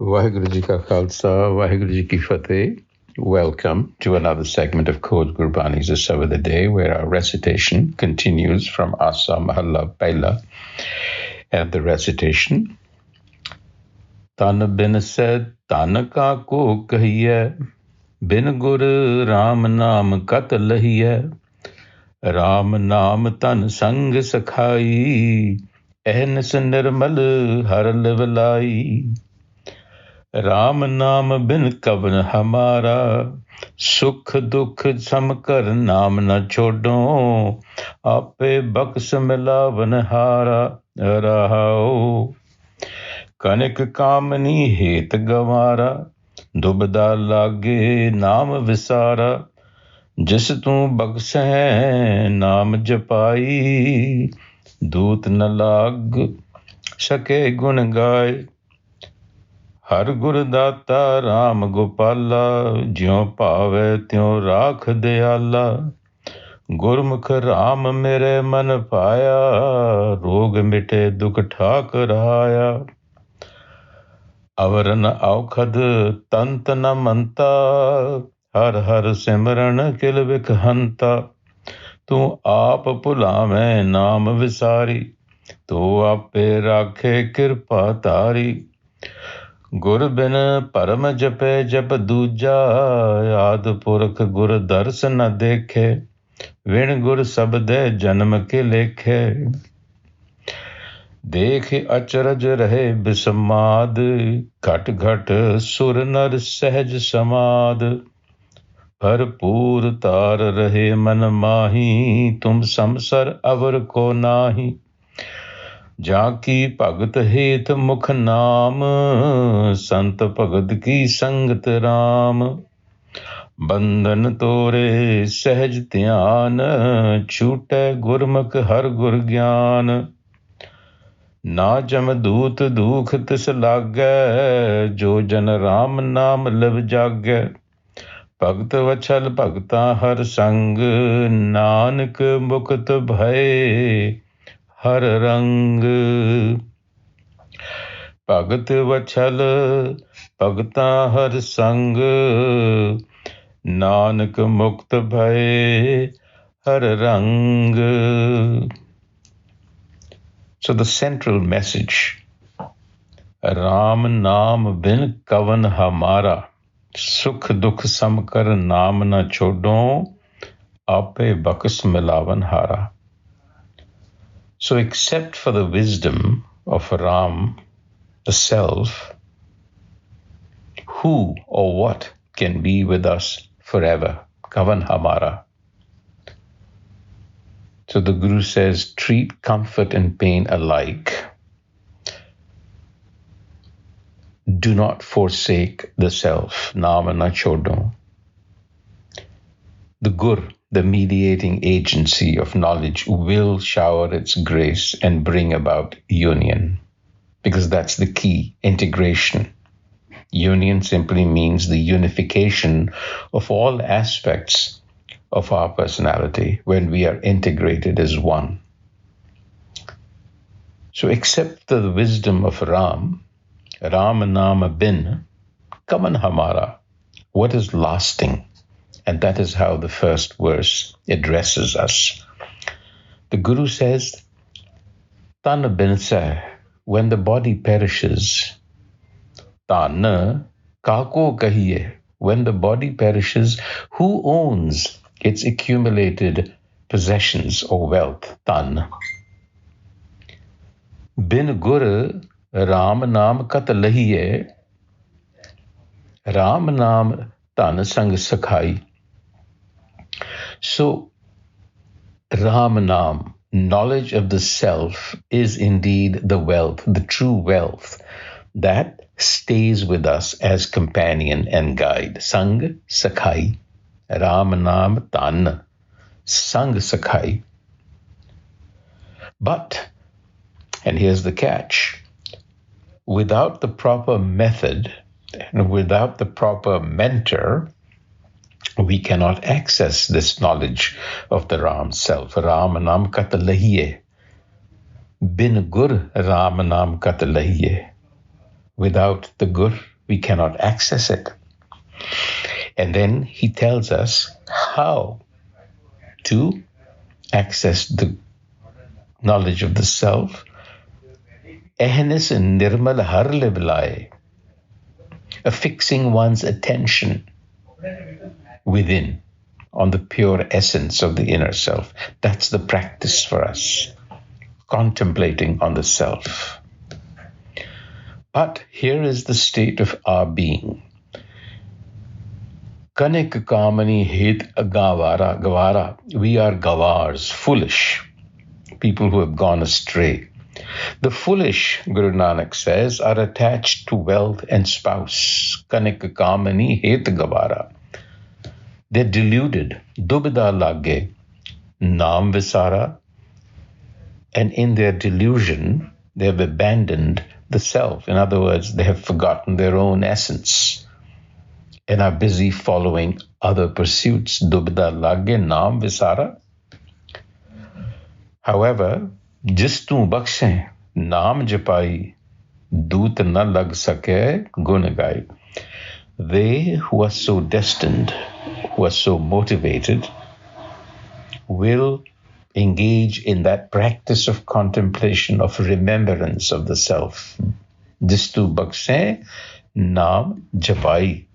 Waheguru Ji Ka Khalsa, Waheguru Ji Ki Fateh. Welcome to another segment of Code Gurbani's a-sabad-a-day, where our recitation continues from Asa Mahalla Paila. And the recitation, Tan Binasai Dhan ko Kahiai, bin gur Ram naam kat lahiai, Ram naam tan sang sakhai, ehnis nirmal har livalai. Ram नाम बिन कवन हमारा, सुख दुख सम कर नाम न छोड़ो, आपे बख्श मिलावन हारा रहाओ। कनिक कामनी हेत गवारा, दुबदा लागे नाम विसारा, जिस तू बख्श है नाम जपाई, दूत न लाग सके गुण गाय। हर गुरदाता राम गोपाला, ज्यों पावे त्यों राख दयाला। गुरमुख राम मेरे मन पाया, रोग मिटे दुख ठाक रहाया। अवरन औखद तंत न मनता, हर हर सिमरन किल बिख हंता। तू आप भुलावे नाम विसारी, तो आपे राखे कृपा तारी। गुर बिन परम जपे जप दूजा, आद पुरख गुर दर्श न देखे। विण गुर सबदे जन्म के लेखे, देख अचरज रहे बिसमाद। घट घट सुर नर सहज समाद, भरपूर तार रहे मन माही। तुम समसर अवर को नाही, जाकी भगत हेत मुख नाम। संत भगत की संगत राम, बंधन तोरे सहज ध्यान। छूटे गुरमुख हर गुर ज्ञान, ना जम दूत दुख तिस लागै। जो जन राम नाम लिव जागै, भगत वछल भगता हर संग। नानक मुक्त भय हर रंग। भगत वछल भगता हर संग, नानक मुक्त भय हर रंग. So the central message, Ram naam bin kavan hamara, sukh dukh samkar naam na chodo, ape bakas milavan hara. So except for the wisdom of Ram, the self, who or what can be with us forever? Kavan hamara. So the Guru says, treat comfort and pain alike. Do not forsake the self. Nama na chodo. The Gur, the mediating agency of knowledge, will shower its grace and bring about union, because that's the key, integration. Union simply means the unification of all aspects of our personality when we are integrated as one. So accept the wisdom of Ram, Ram Nama bin, Kaman Hamara, what is lasting? And that is how the first verse addresses us. The Guru says, Tan Binasai, when the body perishes, Tan kako kahiai, when the body perishes, who owns its accumulated possessions or wealth? Tan. Bin gur Ram naam kat lahiye, Ram naam tan sang sakhai. So, Ram Naam, knowledge of the self, is indeed the wealth, the true wealth that stays with us as companion and guide. Sang Sakhai, Ram Naam Tan, Sang Sakhai. But, and here's the catch, without the proper method and without the proper mentor, we cannot access this knowledge of the Ram self. Ram naam kat lahiye. Bin gur Ram naam kat lahiye. Without the Gur, we cannot access it. And then he tells us how to access the knowledge of the self. Ehnis nirmal har liblai, affixing one's attention within on the pure essence of the inner self. That's the practice for us, contemplating on the self. But here is the state of our being. Kanik kamani hit gavara. We are gavars, foolish, people who have gone astray. The foolish, Guru Nanak says, are attached to wealth and spouse. Kanik kamani hit gavara. They're deluded. Dubida lage, naam visara. And in their delusion, they have abandoned the self. In other words, they have forgotten their own essence and are busy following other pursuits. Dubida lage, naam visara. However, jis tu bakshe, naam japai, doot na lag sake, gun gai. They who are so destined, who are so motivated, will engage in that practice of contemplation, of remembrance of the self. Jistu bakshe naam japai.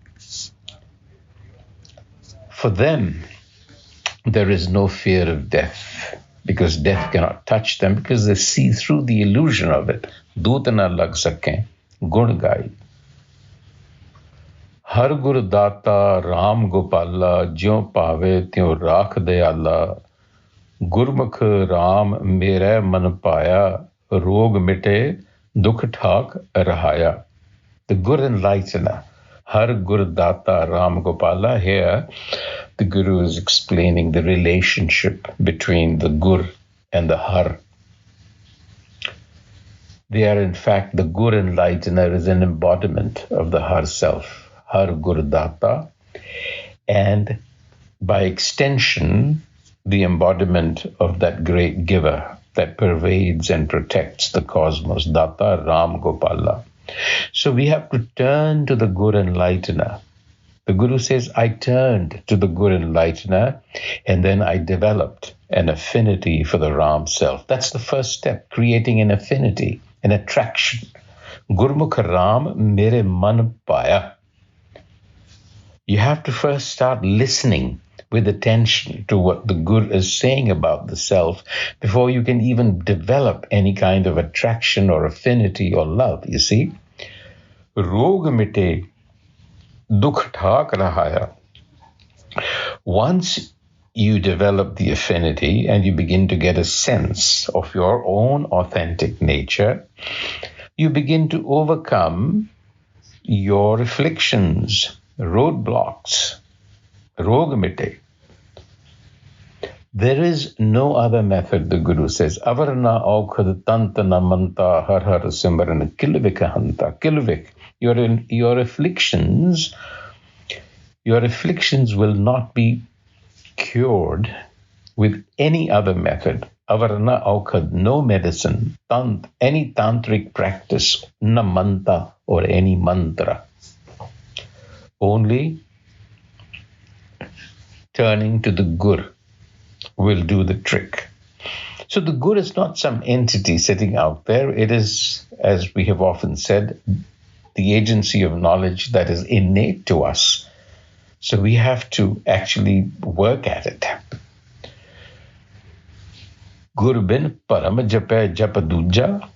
For them, there is no fear of death, because death cannot touch them, because they see through the illusion of it. Dutana lag sake, gun gai. Har gur data Ram Gopala, jyo pave tyo rakh deyala. Gurmukh Ram mere man paya, rog mite, dukh thak rahaya. The good enlightener, Har Gur Data Ram Gopala. Here, the Guru is explaining the relationship between the Gur and the Har. They are, in fact, the Gur enlightener is an embodiment of the Har self, Har Gur Data, and by extension, the embodiment of that great giver that pervades and protects the cosmos, Data Ram Gopala. So we have to turn to the Gur enlightener. The Guru says, I turned to the Gur enlightener, and then I developed an affinity for the Ram self. That's the first step, creating an affinity, an attraction. Gurmukh Ram mere man paya. You have to first start listening with attention to what the Guru is saying about the self before you can even develop any kind of attraction or affinity or love, you see. Rog mite, dukh thak rahaya. Once you develop the affinity and you begin to get a sense of your own authentic nature, you begin to overcome your afflictions, roadblocks, rogamite. There is no other method, the Guru says. Avarna aukhad tantana manta har har simran kilvika hanta. Kilvik. Your afflictions will not be cured with any other method. Avarna aukhad, no medicine. Any tantric practice, na manta or any mantra. Only turning to the Gur will do the trick. So the Gur is not some entity sitting out there. It is, as we have often said, the agency of knowledge that is innate to us. So we have to actually work at it. Gur bin param jape japaduja.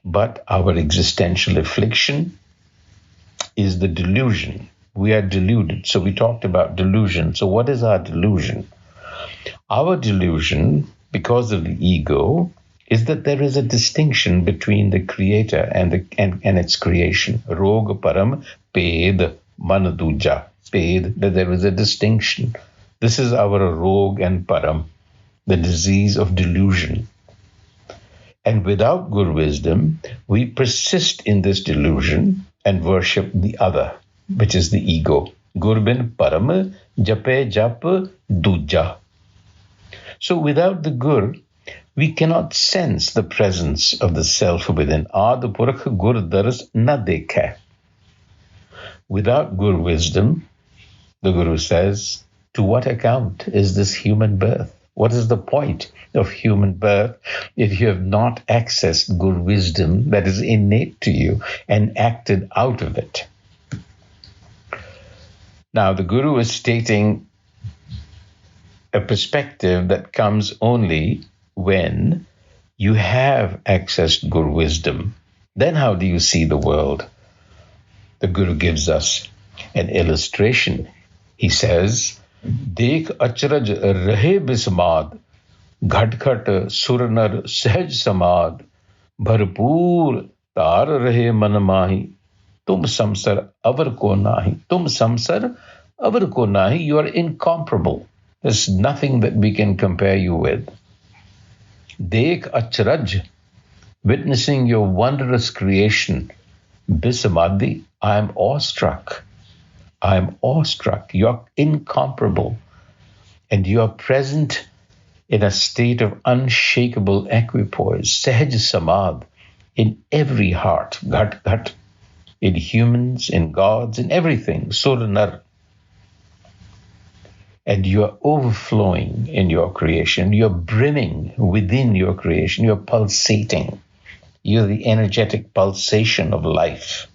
But our existential affliction is the delusion. We are deluded. So we talked about delusion. So what is our delusion? Our delusion, because of the ego, is that there is a distinction between the creator and its creation. Rog param ped manaduja. Ped, that there is a distinction. This is our rog and param, the disease of delusion. And without Guru wisdom, we persist in this delusion and worship the other, which is the ego. Gurbin param jape jap duja. So without the Gur, we cannot sense the presence of the self within. Aad Purakh Gur Daras na dekha. Without Guru wisdom, the Guru says, to what account is this human birth? What is the point of human birth if you have not accessed Guru wisdom that is innate to you and acted out of it? Now, the Guru is stating a perspective that comes only when you have accessed Guru wisdom. Then how do you see the world? The Guru gives us an illustration. He says, Dekh achraj rahe bismad, ghat ghat surnar sahaj samad, bharpoor tar rahe man mahi, tum samsar avar ko nahi. Tum samsar avar ko nahi. You are incomparable. There's nothing that we can compare you with. Dekh achraj, witnessing your wondrous creation. Bisamadi, I am awestruck. I am awestruck. You're incomparable. And you are present in a state of unshakable equipoise. Sahaj samad, in every heart. Ghat ghat, in humans, in gods, in everything. Surnar. And you are overflowing in your creation. You're brimming within your creation. You're pulsating. You're the energetic pulsation of life.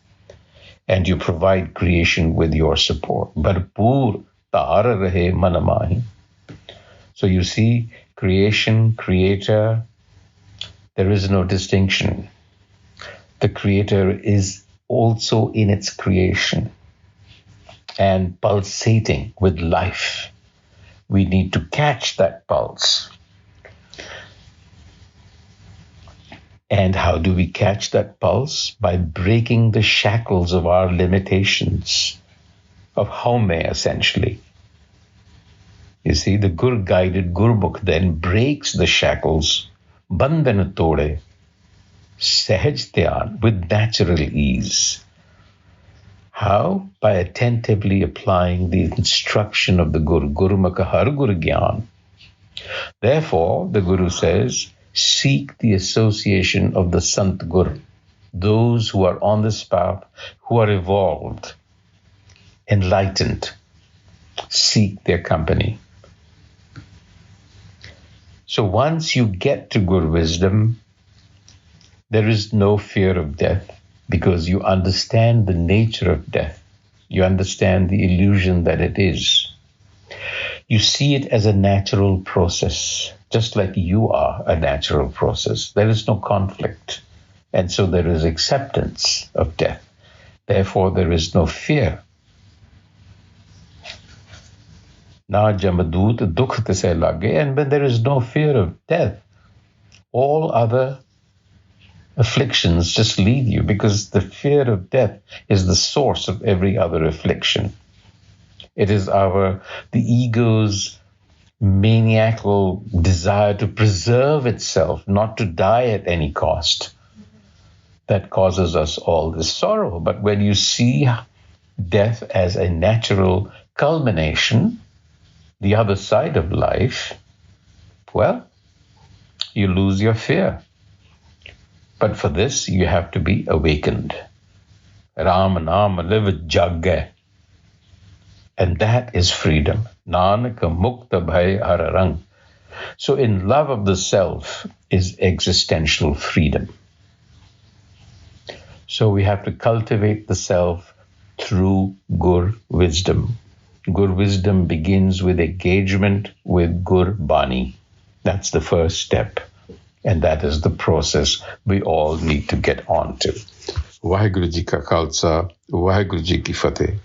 And you provide creation with your support. Bharpoor tar rahe manamahi. So you see, creation, creator, there is no distinction. The creator is also in its creation and pulsating with life. We need to catch that pulse. And how do we catch that pulse? By breaking the shackles of our limitations, of haume, essentially. You see, the Gur-guided Gurmukh then breaks the shackles, bandhan tode, sahaj dhyan, with natural ease. How? By attentively applying the instruction of the Guru, Gurmukh har Gur Gyan. Therefore, the Guru says, seek the association of the Sant Gur, those who are on this path, who are evolved, enlightened. Seek their company. So once you get to Guru wisdom, there is no fear of death because you understand the nature of death. You understand the illusion that it is. You see it as a natural process, just like you are a natural process. There is no conflict. And so there is acceptance of death. Therefore, there is no fear. Na jamadut dukh tise lage, and when there is no fear of death, all other afflictions just leave you because the fear of death is the source of every other affliction. It is the ego's maniacal desire to preserve itself, not to die at any cost, that causes us all this sorrow. But when you see death as a natural culmination, the other side of life, well, you lose your fear. But for this, you have to be awakened. Ram Naam live jagge. And that is freedom. Nanak mukta bhai har rang. So in love of the self is existential freedom. So we have to cultivate the self through Gur wisdom. Gur wisdom begins with engagement with Gur Bani. That's the first step. And that is the process we all need to get on to. Vaheguru Ji Ka Khalsa, Vaheguru Ji Ki Fateh.